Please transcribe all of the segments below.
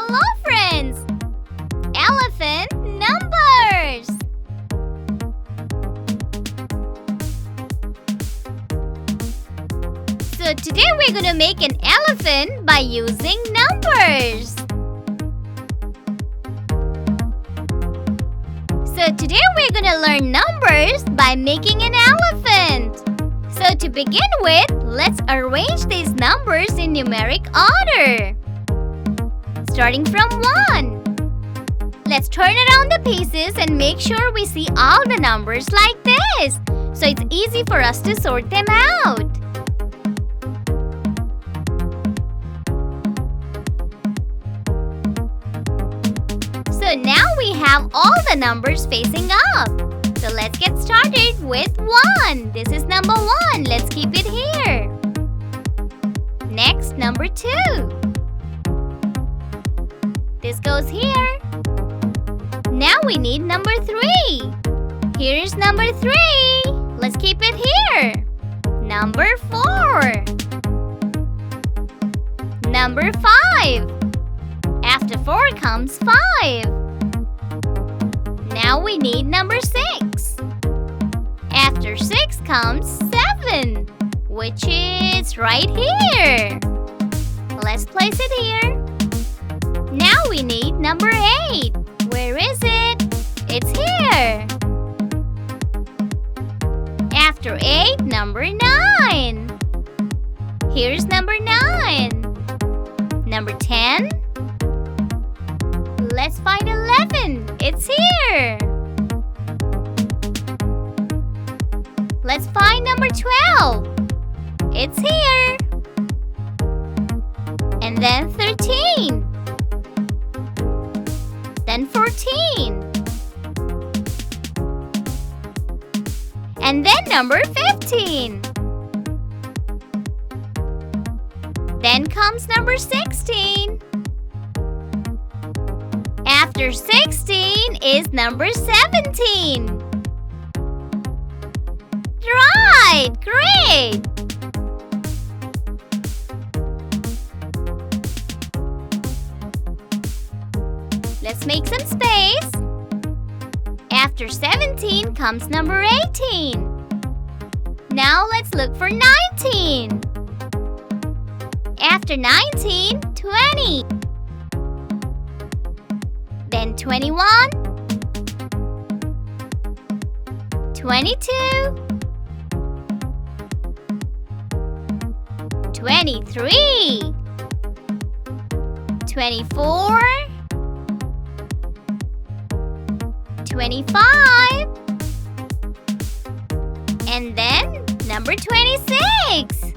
Hello friends! Elephant numbers! So today we're gonna make an elephant by using numbers. So today we're gonna learn numbers by making an elephant. So to begin with, let's arrange these numbers in numeric order. Starting from 1. Let's turn around the pieces and make sure we see all the numbers like this, so it's easy for us to sort them out. So now we have all the numbers facing up. So let's get started with 1. This is number 1. Let's keep it here. Next, number 2. This goes here. Now we need number 3. Here is number 3. Let's keep it here. Number 4. Number 5. After 4 comes 5. Now we need number 6. After 6 comes 7, which is right here. Let's place it here. Now we need number 8. Where is it? It's here. After 8, number 9. Here's number 9. Number 10. Let's find 11. It's here. Let's find number 12. It's here. And then 13. Then 14. And then number 15. Then comes number 16. After 16 is number 17. Right! Great! Let's make some space. After 17 comes number 18. Now let's look for 19. After 19, 20. Then 21, 22, 23, 24, 25, and then number 26.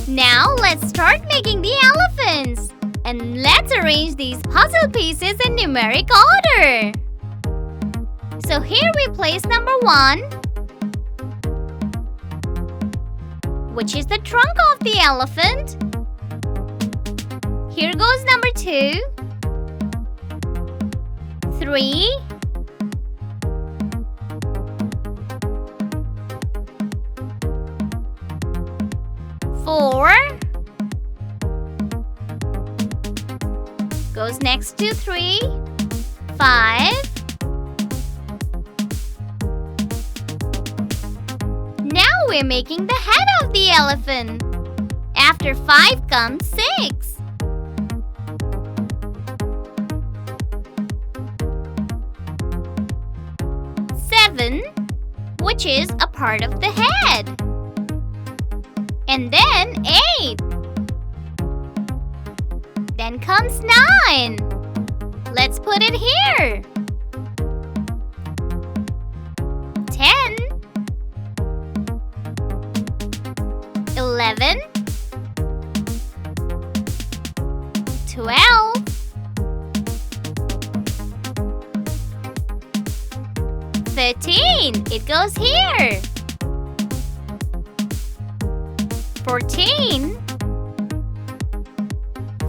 Now let's start making the elephants. And let's arrange these puzzle pieces in numeric order. So here we place number 1, which is the trunk of the elephant. Here goes number 2, 3, 4. Goes next to 3, 5. Now we're making the head of the elephant. After 5 comes 6. 7, which is a part of the head. And then 8. Then comes 9. Let's put it here. 10. 11. 12. 13. It goes here. 14.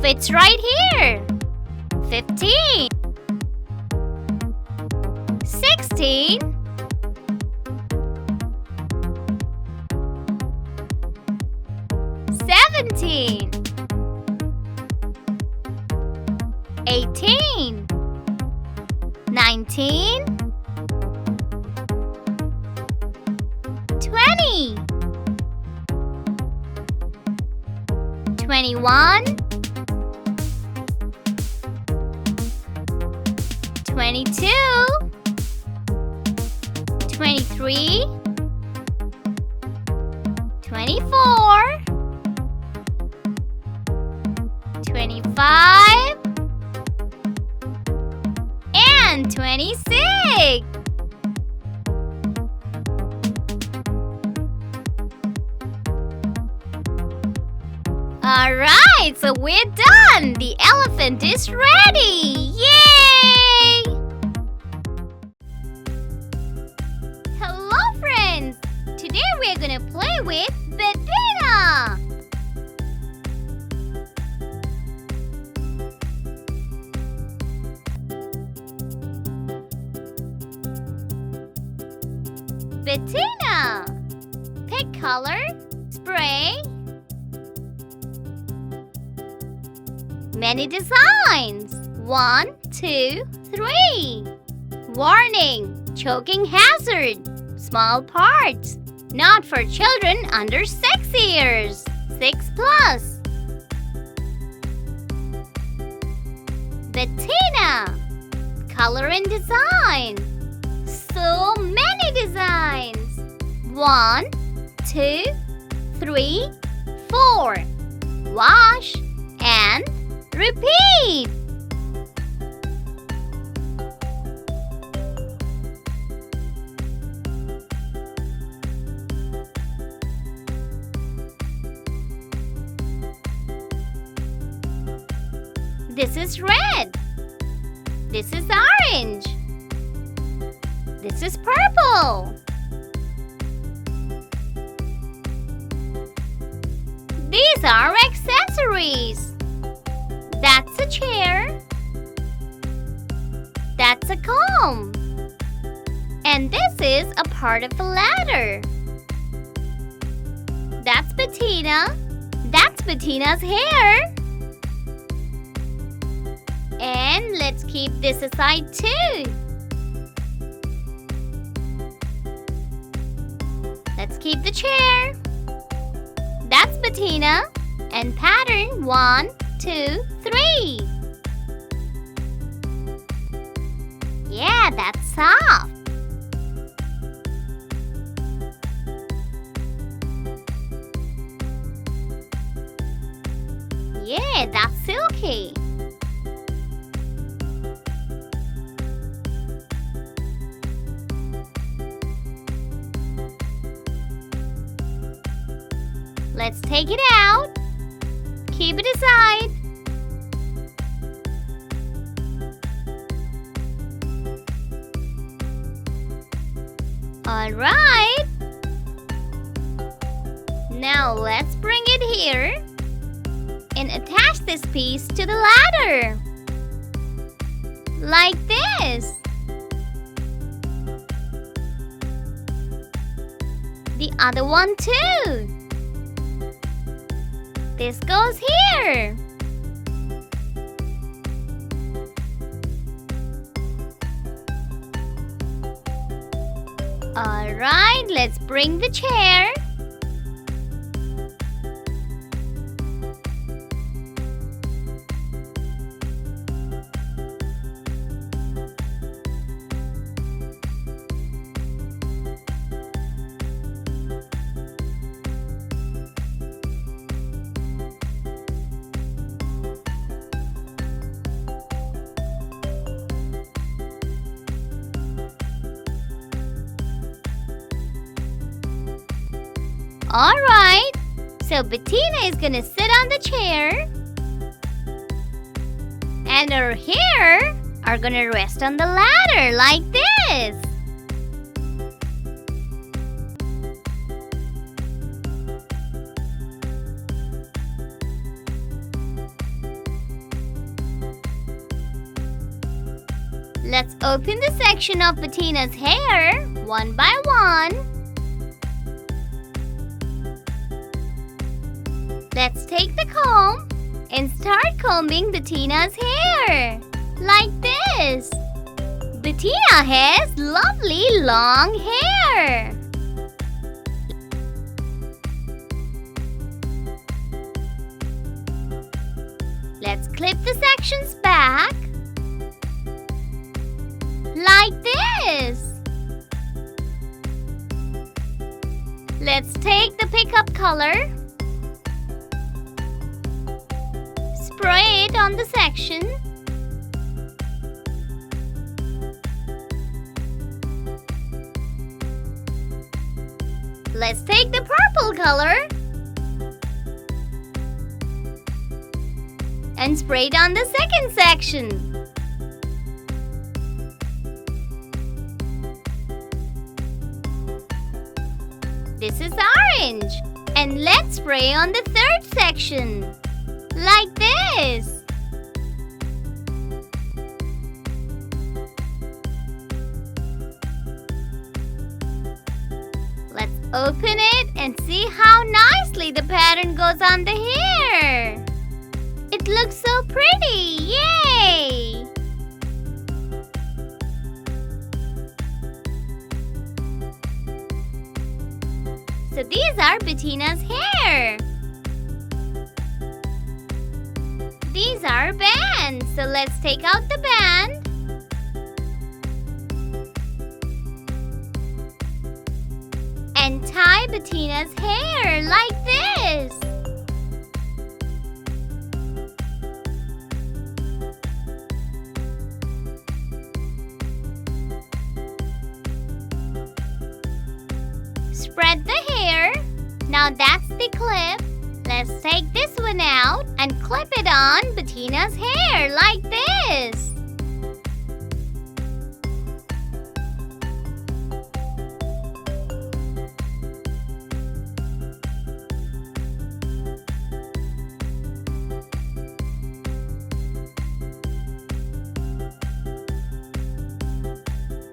Fits right here. 15. 16. 17. 18, 19, 20, 21, 22, 23, 24, 25, and 26. Alright, so we're done! The elephant is ready! Yay! Hello friends! Today we're gonna play with Bettina! Bettina! Pick color, spray, many designs. 1, 2, 3. Warning! Choking hazard. Small parts. Not for children under 6 years. 6 plus. Bettina! Color and design. So many designs. 1, 2, 3, 4. Wash and repeat. This is red. This is orange. This is purple. These are accessories. That's a chair. That's a comb. And this is a part of a ladder. That's Bettina. That's Bettina's hair. And let's keep this aside too. Let's keep the chair. That's Bettina. And pattern 1, 2, 3. Yeah, that's soft. Yeah, that's silky. Let's take it out. Keep it aside. Alright. Now let's bring it here and attach this piece to the ladder. Like this. The other one too. This goes here. Alright, let's bring the chair. Alright, so Bettina is gonna sit on the chair and her hair are gonna rest on the ladder like this. Let's open the section of Bettina's hair one by one. Let's take the comb and start combing Bettina's hair. Like this. Bettina has lovely long hair. Let's clip the sections back. Like this. Let's take the pickup color. Spray it on the section. Let's take the purple color and spray it on the second section. This is orange. And let's spray on the third section. Like this. Let's open it and see how nicely the pattern goes on the hair. It looks so pretty! Yay! So these are Bettina's hair. These are bands. So let's take out the band. And tie Bettina's hair like this. Spread the hair. Now that's the clip. Let's take this one out and clip it on Bettina's hair like this.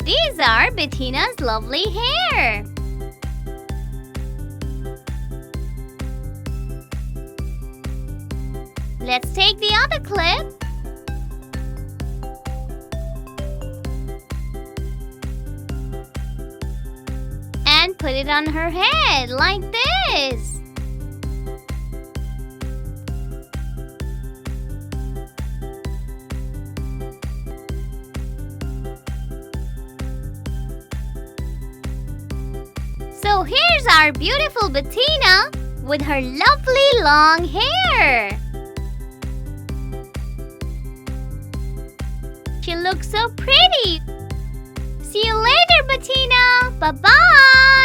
These are Bettina's lovely hair. Let's take the other clip. And put it on her head like this. So here's our beautiful Bettina with her lovely long hair. She looks so pretty. See you later, Bettina. Bye-bye.